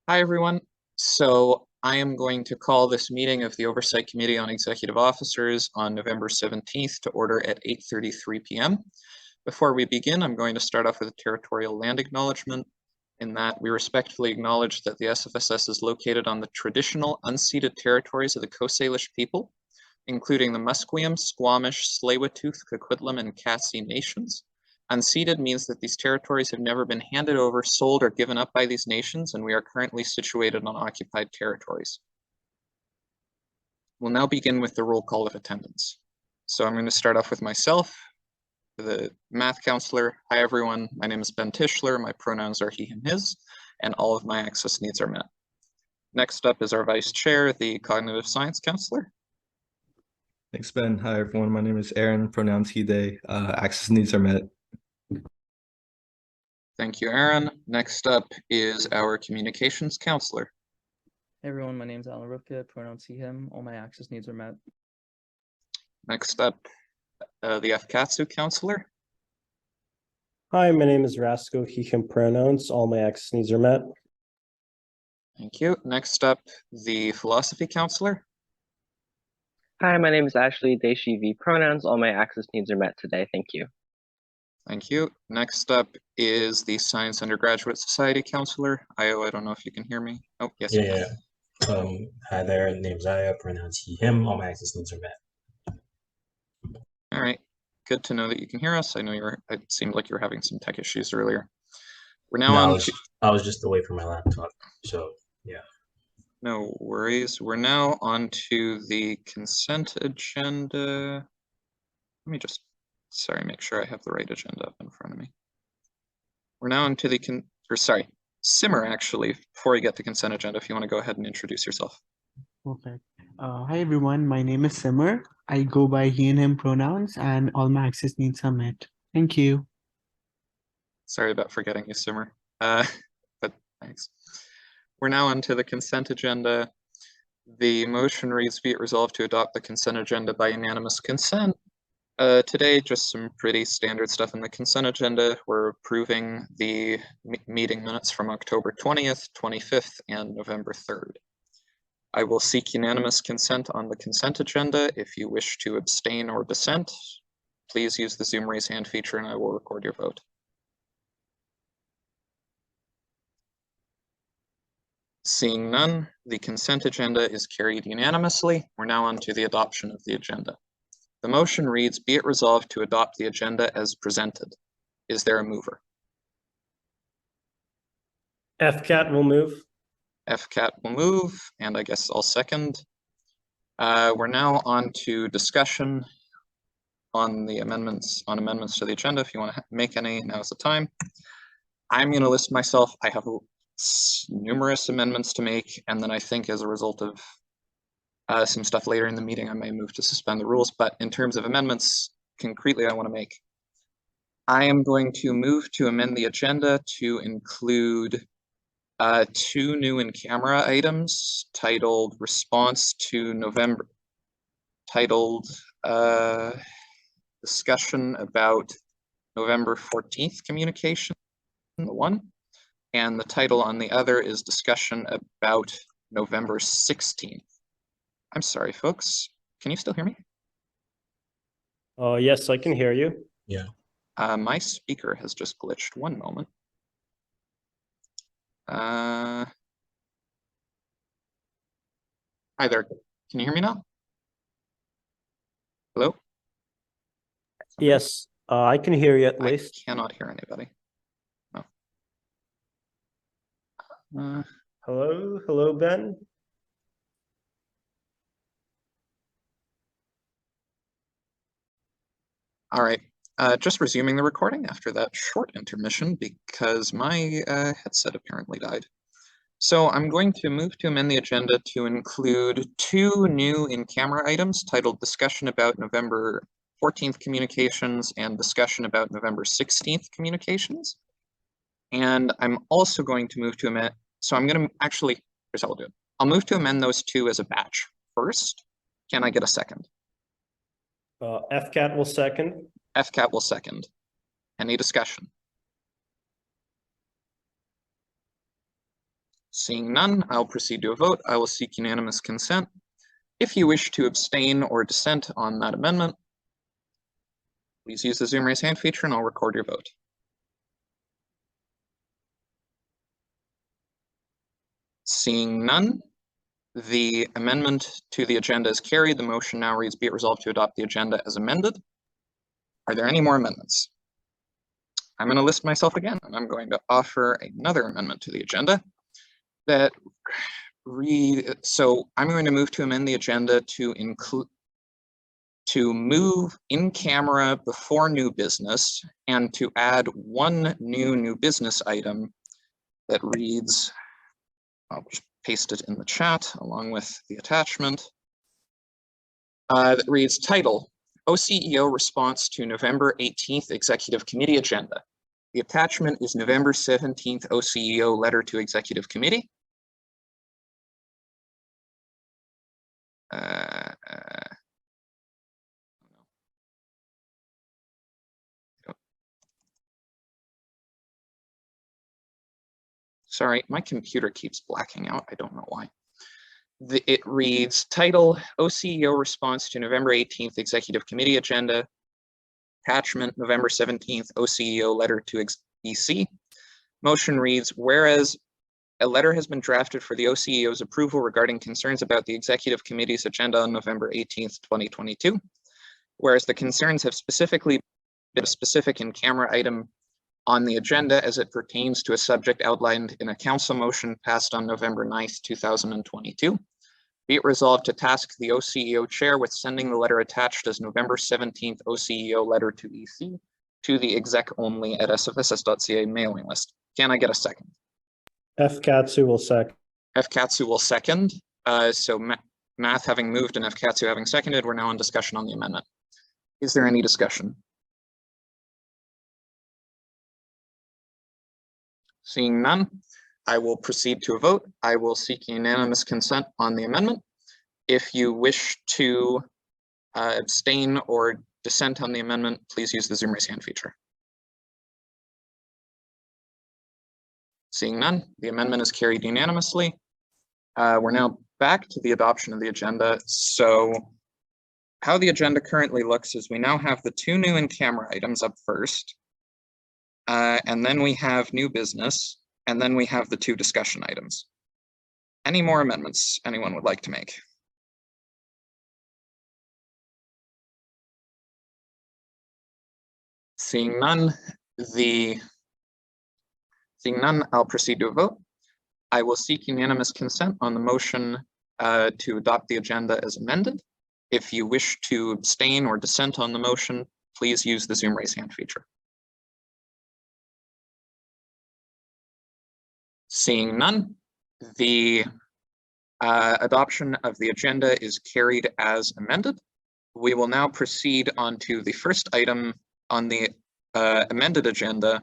Hi, everyone. So I am going to call this meeting of the Oversight Committee on Executive Officers on November 17th to order at 8:33 p.m. Before we begin, I'm going to start off with a territorial land acknowledgement in that we respectfully acknowledge that the SFSS is located on the traditional unceded territories of the Coast Salish people, including the Musqueam, Squamish, Tsleil-Waututh, Coquitlam, and Khasi nations. Unceded means that these territories have never been handed over, sold, or given up by these nations, and we are currently situated on occupied territories. We'll now begin with the roll call of attendance. So I'm going to start off with myself, the math counselor. Hi, everyone. My name is Ben Tischler. My pronouns are he, him, his, and all of my access needs are met. Next up is our vice chair, the cognitive science counselor. Thanks, Ben. Hi, everyone. My name is Aaron. Pronouns he, they. Access needs are met. Thank you, Aaron. Next up is our communications counselor. Hey everyone, my name is Alan Rupke, pronouns he, him. All my access needs are met. Next up, the FCATSU counselor. Hi, my name is Rasko, he, him pronouns. All my access needs are met. Thank you. Next up, the philosophy counselor. Hi, my name is Ashley, they, she, V pronouns. All my access needs are met today. Thank you. Thank you. Next up is the Science Undergraduate Society counselor. Io, I don't know if you can hear me. Oh, yes. Yeah. Hi there. Name's Aya. Pronouns he, him. All my access needs are met. All right. Good to know that you can hear us. I know it seemed like you were having some tech issues earlier. We're now on. I was just away from my laptop. So, yeah. No worries. We're now on to the consent agenda. Let me just, make sure I have the right agenda up in front of me. We're now on to the, Simmer, actually, before we get to consent agenda, if you want to go ahead and introduce yourself. Perfect. Hi, everyone. My name is Simmer. I go by he and him pronouns, and all my access needs are met. Thank you. Sorry about forgetting you, Simmer. But thanks. We're now on to the consent agenda. The motion reads, be it resolved to adopt the consent agenda by unanimous consent. Today, just some pretty standard stuff in the consent agenda. We're approving the meeting minutes from October 20th, 25th, and November 3rd. I will seek unanimous consent on the consent agenda. If you wish to abstain or dissent, please use the Zoom raise hand feature and I will record your vote. Seeing none, the consent agenda is carried unanimously. We're now on to the adoption of the agenda. The motion reads, be it resolved to adopt the agenda as presented. Is there a mover? FCAT will move. FCAT will move, and I guess I'll second. We're now on to discussion on the amendments to the agenda. If you want to make any, now's the time. I'm going to list myself. I have numerous amendments to make, and then I think as a result of some stuff later in the meeting, I may move to suspend the rules. But in terms of amendments, concretely, I want to make. I am going to move to amend the agenda to include 2 new in-camera items titled response to November, titled discussion about November 14th communication, the one, and the title on the other is discussion about November 16th. I'm sorry, folks. Can you still hear me? Yes, I can hear you. Yeah. My speaker has just glitched. One moment. Hi there. Can you hear me now? Hello? Yes, I can hear you at least. I cannot hear anybody. No. Hello, Ben. All right, just resuming the recording after that short intermission because my headset apparently died. So I'm going to move to amend the agenda to include 2 new in-camera items titled discussion about November 14th communications and discussion about November 16th communications. And I'm also going to move to amend, so I'm going to actually, here's how I'll do it. I'll move to amend those 2 as a batch first. Can I get a second? FCAT will second. FCAT will second. Any discussion? Seeing none, I'll proceed to a vote. I will seek unanimous consent. If you wish to abstain or dissent on that amendment, please use the Zoom raise hand feature and I'll record your vote. Seeing none, the amendment to the agenda is carried. The motion now reads, be it resolved to adopt the agenda as amended. Are there any more amendments? I'm going to list myself again, and I'm going to offer another amendment to the agenda that so I'm going to move to amend the agenda to include move in camera before new business and to add one new business item that reads, I'll just paste it in the chat along with the attachment, that reads title, OCEO response to November 18th Executive Committee agenda. The attachment is November 17th OCEO letter to Executive Committee. Sorry, my computer keeps blacking out. I don't know why. It reads title, OCEO response to November 18th Executive Committee agenda. Attachment, November 17th OCEO letter to EC. Motion reads, whereas a letter has been drafted for the OCEO's approval regarding concerns about the Executive Committee's agenda on November 18th, 2022. Whereas the concerns have specifically been a specific in-camera item on the agenda as it pertains to a subject outlined in a council motion passed on November 9th, 2022. Be it resolved to task the OCEO chair with sending the letter attached as November 17th OCEO letter to EC to the exec only at sfss.ca mailing list. Can I get a second? F. Katsu will second. F. Katsu will second. So Math having moved and F. Katsu having seconded, we're now in discussion on the amendment. Is there any discussion? Seeing none, I will proceed to a vote. I will seek unanimous consent on the amendment. If you wish to abstain or dissent on the amendment, please use the Zoom raise hand feature. Seeing none, the amendment is carried unanimously. We're now back to the adoption of the agenda. So how the agenda currently looks is we now have the two new in-camera items up first. And then we have new business, and then we have the two discussion items. Any more amendments anyone would like to make? Seeing none, I'll proceed to a vote. I will seek unanimous consent on the motion to adopt the agenda as amended. If you wish to abstain or dissent on the motion, please use the Zoom raise hand feature. Seeing none, the adoption of the agenda is carried as amended. We will now proceed on to the first item on the amended agenda,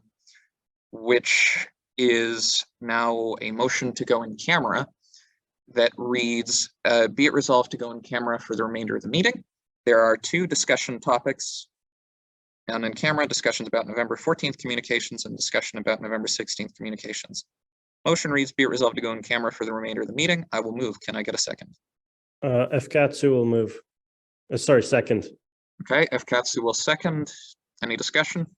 which is now a motion to go in camera that reads, be it resolved to go in camera for the remainder of the meeting. There are two discussion topics, and in camera discussions about November 14th communications and discussion about November 16th communications. Motion reads, be it resolved to go in camera for the remainder of the meeting. I will move. Can I get a second? F. Katsu will move. Sorry, second. Okay, F. Katsu will second. Any discussion?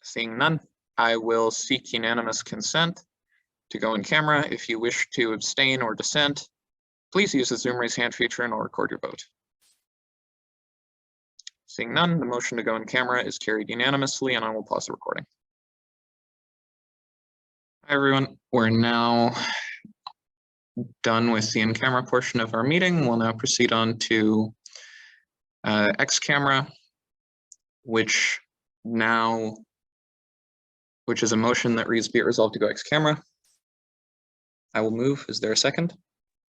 Seeing none, I will seek unanimous consent to go in camera. If you wish to abstain or dissent, please use the Zoom raise hand feature and I'll record your vote. Seeing none, the motion to go in camera is carried unanimously and I will pause the recording. Hi everyone, we're now done with the in-camera portion of our meeting. We'll now proceed on to X-camera, which is a motion that reads, be it resolved to go X-camera. I will move. Is there a second?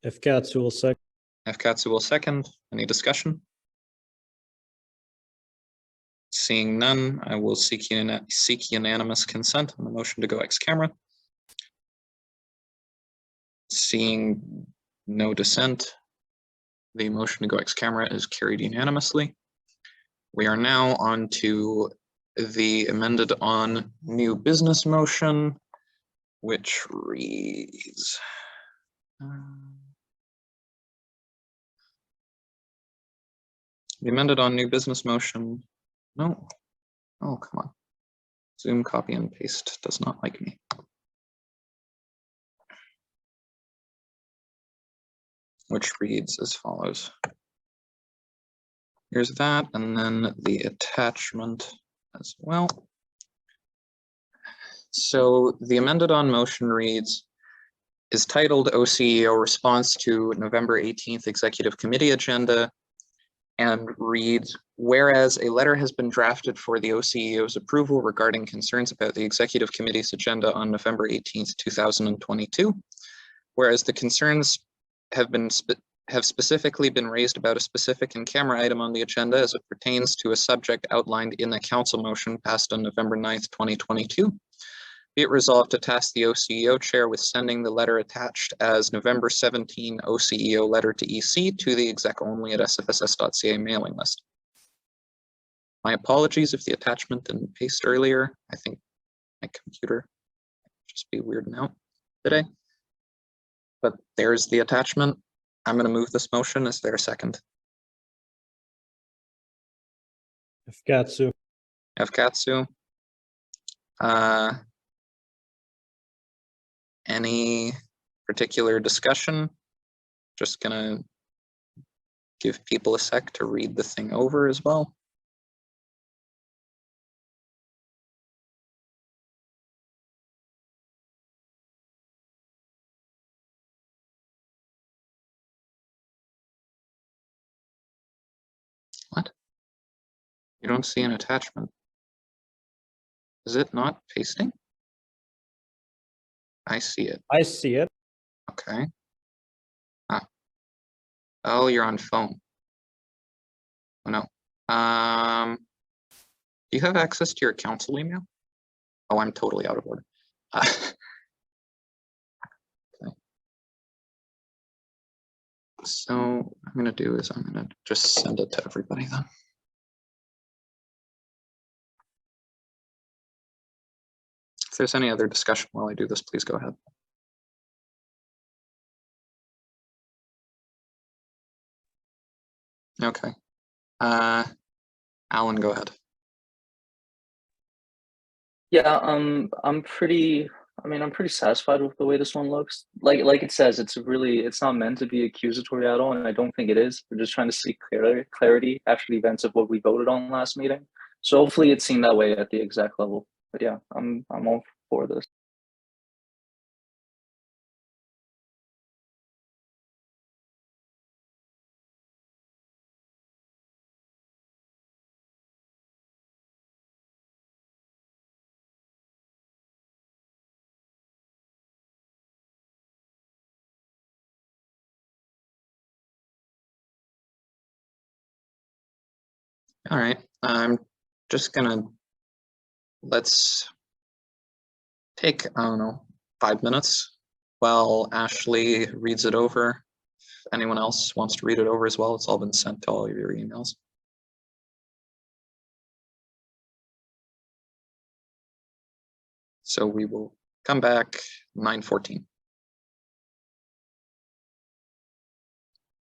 F. Katsu will second. F. Katsu will second. Any discussion? Seeing none, I will seek unanimous consent on the motion to go X-camera. Seeing no dissent, the motion to go X-camera is carried unanimously. We are now on to the amended on new business motion, which reads. The amended on new business motion. No. Oh, come on. Zoom copy and paste does not like me. Which reads as follows. Here's that, and then the attachment as well. So the amended on motion reads, is titled OCEO Response to November 18th Executive Committee Agenda, and reads, whereas a letter has been drafted for the OCEO's approval regarding concerns about the Executive Committee's agenda on November 18th, 2022, whereas the concerns have specifically been raised about a specific in-camera item on the agenda as it pertains to a subject outlined in the council motion passed on November 9th, 2022. Be it resolved to task the OCEO chair with sending the letter attached as November 17 OCEO letter to EC to the exec only at sfss.ca mailing list. My apologies if the attachment didn't paste earlier. I think my computer might just be weirding out today. But there's the attachment. I'm going to move this motion. Is there a second? Efgatsu. Efgatsu. Any particular discussion? Just gonna give people a sec to read the thing over as well. What? You don't see an attachment. Is it not pasting? I see it. I see it. Okay. Ah. Oh, you're on phone. Oh no. Do you have access to your council email? Oh, I'm totally out of order. Okay. So what I'm gonna do is I'm gonna just send it to everybody then. If there's any other discussion while I do this, please go ahead. Okay. Alan, go ahead. Yeah, I'm pretty satisfied with the way this one looks. Like it says, it's not meant to be accusatory at all, and I don't think it is. We're just trying to seek clarity after the events of what we voted on last meeting. So hopefully it's seen that way at the exec level. But yeah, I'm all for this. All right, I'm just gonna, let's take, I don't know, 5 minutes while Ashley reads it over. If anyone else wants to read it over as well, it's all been sent to all of your emails. So we will come back 9:14.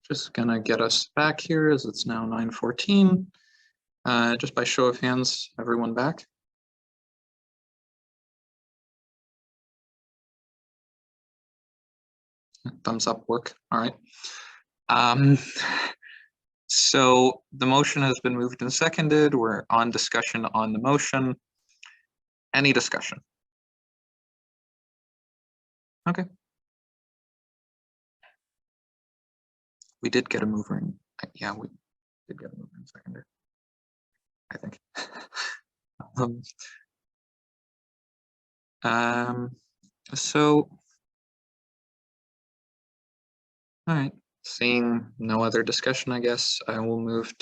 Just gonna get us back here as it's now 9:14. Just by show of hands, everyone back? Thumbs up work. All right. So the motion has been moved and seconded. We're on discussion on the motion. Any discussion? Okay. We did get a mover in. Yeah, we did get a mover and seconder, I think. So, all right, seeing no other discussion, I guess I will move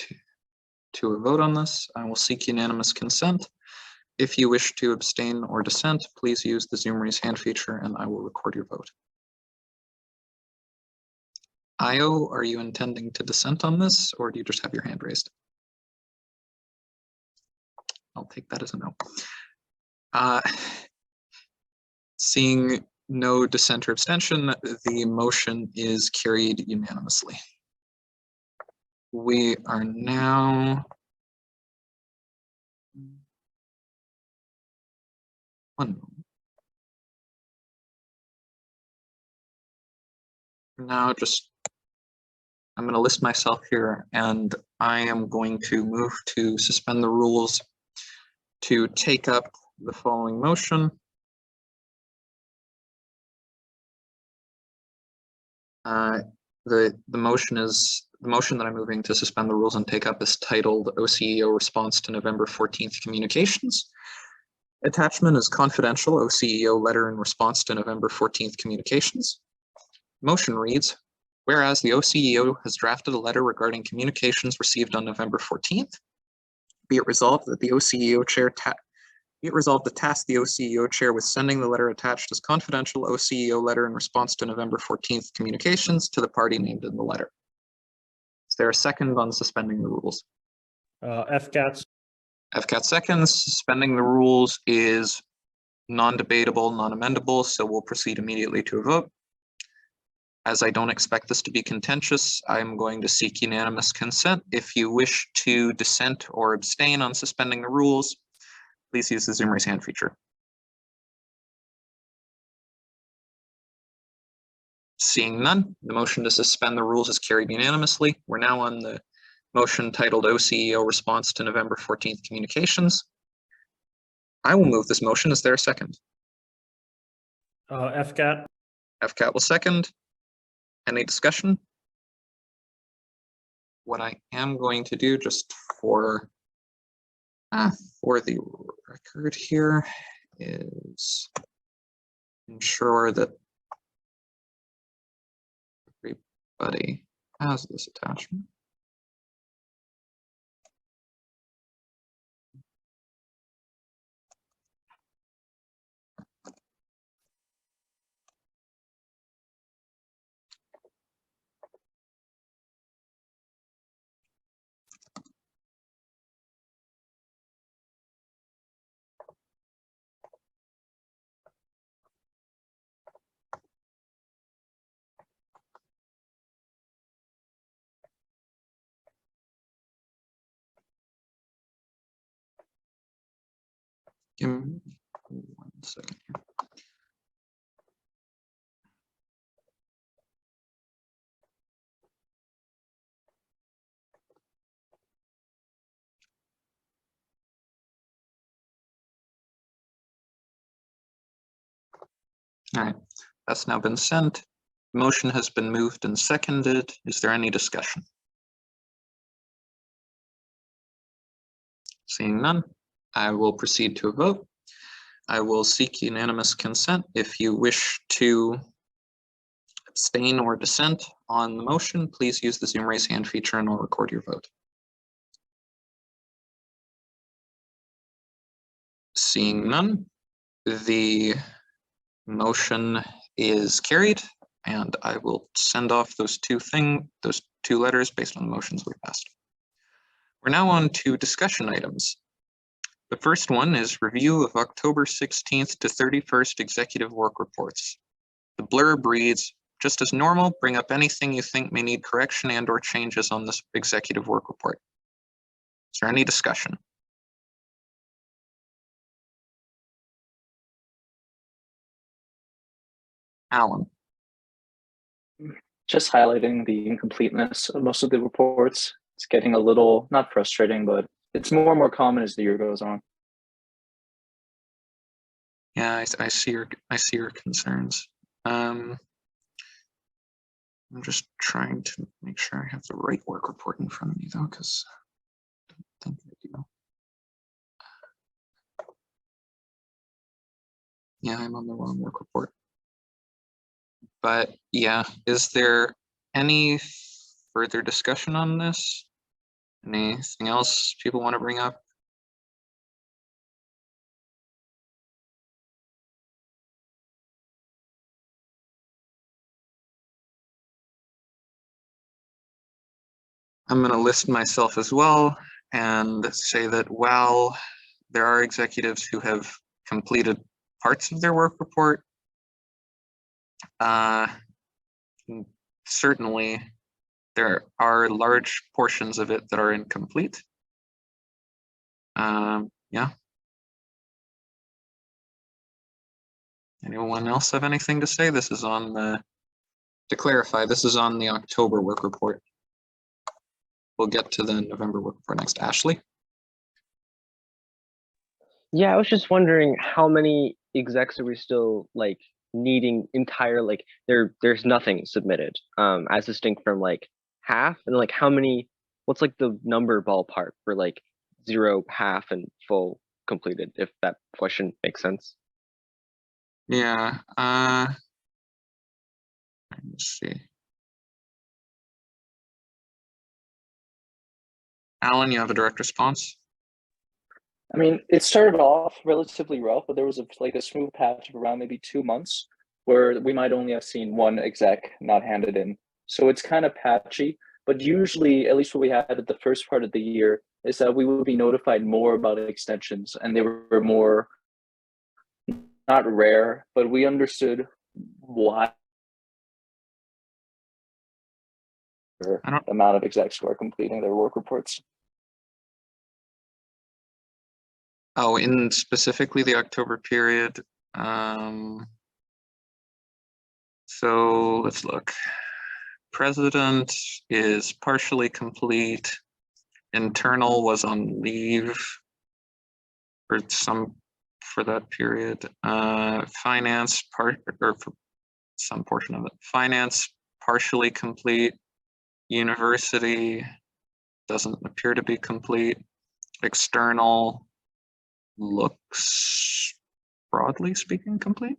to a vote on this. I will seek unanimous consent. If you wish to abstain or dissent, please use the Zoom raise hand feature and I will record your vote. Io, are you intending to dissent on this or do you just have your hand raised? I'll take that as a no. Seeing no dissent or abstention, the motion is carried unanimously. We are now one moment. Now I'm going to list myself here, and I am going to move to suspend the rules to take up the following motion. The motion that I'm moving to suspend the rules and take up is titled OCEO Response to November 14th Communications. Attachment is confidential OCEO letter in response to November 14th communications. Motion reads, whereas the OCEO has drafted a letter regarding communications received on November 14th, be it resolved that the OCEO chair be it resolved to task the OCEO chair with sending the letter attached as confidential OCEO letter in response to November 14th communications to the party named in the letter. Is there a second on suspending the rules? FCAT. FCAT seconds. Suspending the rules is non-debatable, non-amendable, so we'll proceed immediately to a vote. As I don't expect this to be contentious, I'm going to seek unanimous consent. If you wish to dissent or abstain on suspending the rules, please use the Zoom raise hand feature. Seeing none, the motion to suspend the rules is carried unanimously. We're now on the motion titled OCEO Response to November 14th Communications. I will move this motion. Is there a second? FCAT. FCAT will second. Any discussion? What I am going to do, just for the record here, is ensure that everybody has this attachment. Give me 1 second here. All right, that's now been sent. The motion has been moved and seconded. Is there any discussion? Seeing none, I will proceed to a vote. I will seek unanimous consent. If you wish to abstain or dissent on the motion, please use the Zoom raise hand feature and I'll record your vote. Seeing none, the motion is carried, and I will send off those two letters based on the motions we passed. We're now on to discussion items. The first one is review of October 16th to 31st executive work reports. The blurb reads, just as normal, bring up anything you think may need correction and or changes on this executive work report. Is there any discussion? Alan. Just highlighting the incompleteness of most of the reports. It's getting a little, not frustrating, but it's more and more common as the year goes on. Yeah, I see your concerns. I'm just trying to make sure I have the right work report in front of me though, because I don't think I do. Yeah, I'm on the wrong work report. But yeah, is there any further discussion on this? Anything else people want to bring up? I'm going to list myself as well and say that while there are executives who have completed parts of their work report. Certainly, there are large portions of it that are incomplete. Yeah. Anyone else have anything to say? This is on the, to clarify, this is on the October work report. We'll get to the November work report next. Ashley? Yeah, I was just wondering how many execs are we still like needing entire, like there's nothing submitted, as distinct from like half, and like how many, what's like the number ballpark for like 0, half, and full completed, if that question makes sense. Yeah, let's see. Alan, you have a direct response? I mean, it started off relatively rough, but there was like a smooth patch of around maybe 2 months where we might only have seen one exec not handed in. So it's kind of patchy, but usually, at least what we had at the first part of the year, is that we would be notified more about extensions, and they were more, not rare, but we understood why the amount of execs who are completing their work reports. Oh, in specifically the October period. So let's look. President is partially complete. Internal was on leave for that period. Finance for some portion of it. Finance partially complete. University doesn't appear to be complete. External looks, broadly speaking, complete.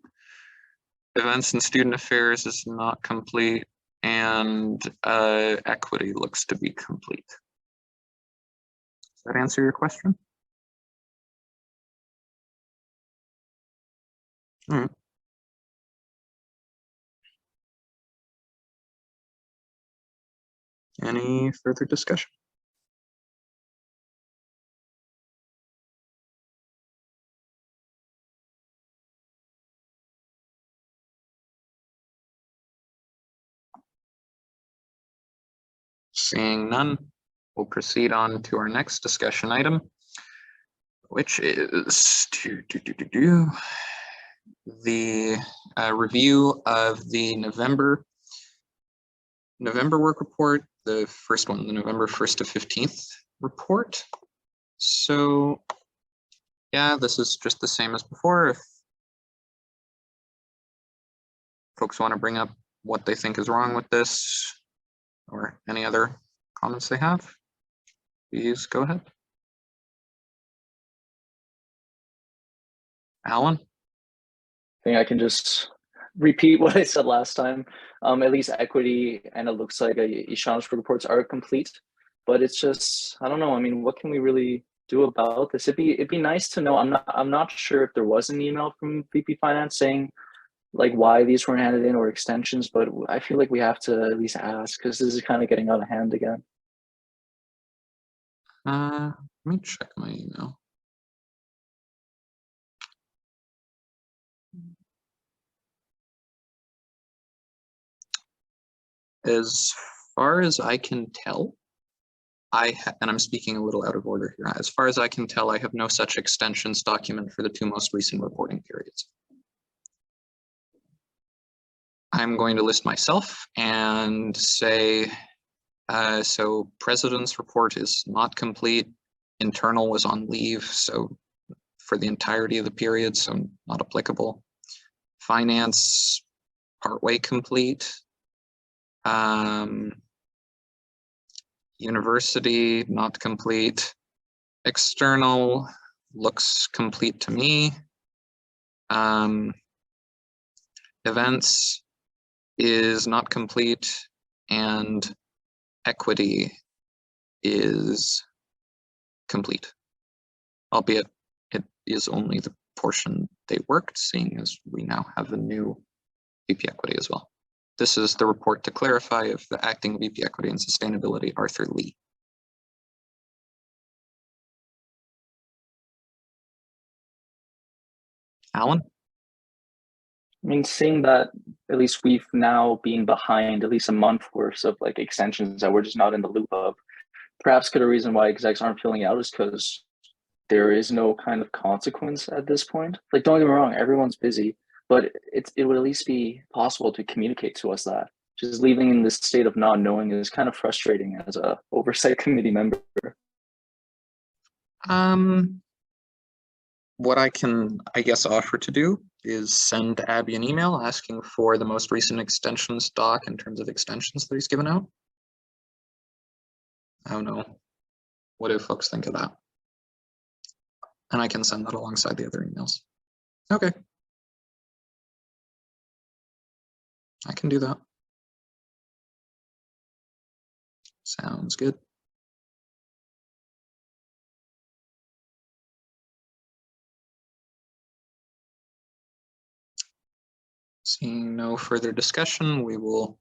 Events and student affairs is not complete, and equity looks to be complete. Does that answer your question? All right. Any further discussion? Seeing none, we'll proceed on to our next discussion item, which is the review of the November work report, the first one, the November 1st to 15th report. So yeah, this is just the same as before. If folks want to bring up what they think is wrong with this or any other comments they have, please go ahead. Alan? I think I can just repeat what I said last time. At least equity and it looks like Ishan's reports are complete, but it's just, I don't know. I mean, what can we really do about this? It'd be nice to know. I'm not sure if there was an email from VP Finance saying like why these weren't handed in or extensions, but I feel like we have to at least ask because this is kind of getting out of hand again. Let me check my email. As far as I can tell, and I'm speaking a little out of order here. As far as I can tell, I have no such extensions document for the 2 most recent reporting periods. I'm going to list myself and say, so President's report is not complete. Internal was on leave, so for the entirety of the period, so not applicable. Finance, partway complete. University, not complete. External looks complete to me. Events is not complete, and equity is complete, albeit it is only the portion they worked, seeing as we now have a new VP Equity as well. This is the report to clarify of the acting VP Equity and Sustainability, Arthur Lee. Alan? I mean, seeing that at least we've now been behind at least a month worth of like extensions that we're just not in the loop of, perhaps could a reason why execs aren't filling out is because there is no kind of consequence at this point. Like, don't get me wrong, everyone's busy, but it would at least be possible to communicate to us that. Just leaving in this state of not knowing is kind of frustrating as a oversight committee member. What I can, I guess, offer to do is send Abby an email asking for the most recent extensions doc in terms of extensions that he's given out. I don't know. What do folks think of that? And I can send that alongside the other emails. Okay. I can do that. Sounds good. Seeing no further discussion, we will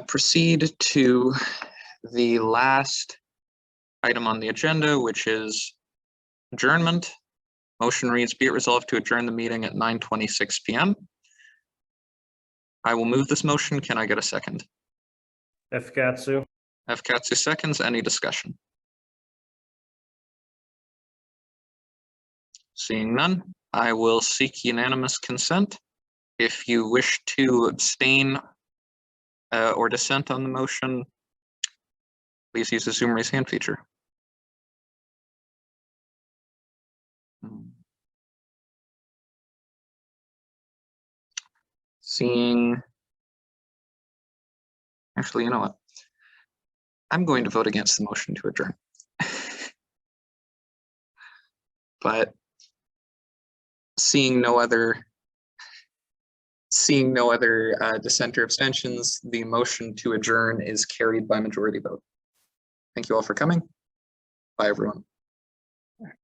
proceed to the last item on the agenda, which is adjournment. Motion reads, be it resolved to adjourn the meeting at 9:26 p.m. I will move this motion. Can I get a second? F. Katsu. F. Katsu seconds. Any discussion? Seeing none, I will seek unanimous consent. If you wish to abstain or dissent on the motion, please use the Zoom raise hand feature. Seeing, actually, you know what? I'm going to vote against the motion to adjourn. But seeing no other dissent or abstentions, the motion to adjourn is carried by majority vote. Thank you all for coming. Bye, everyone.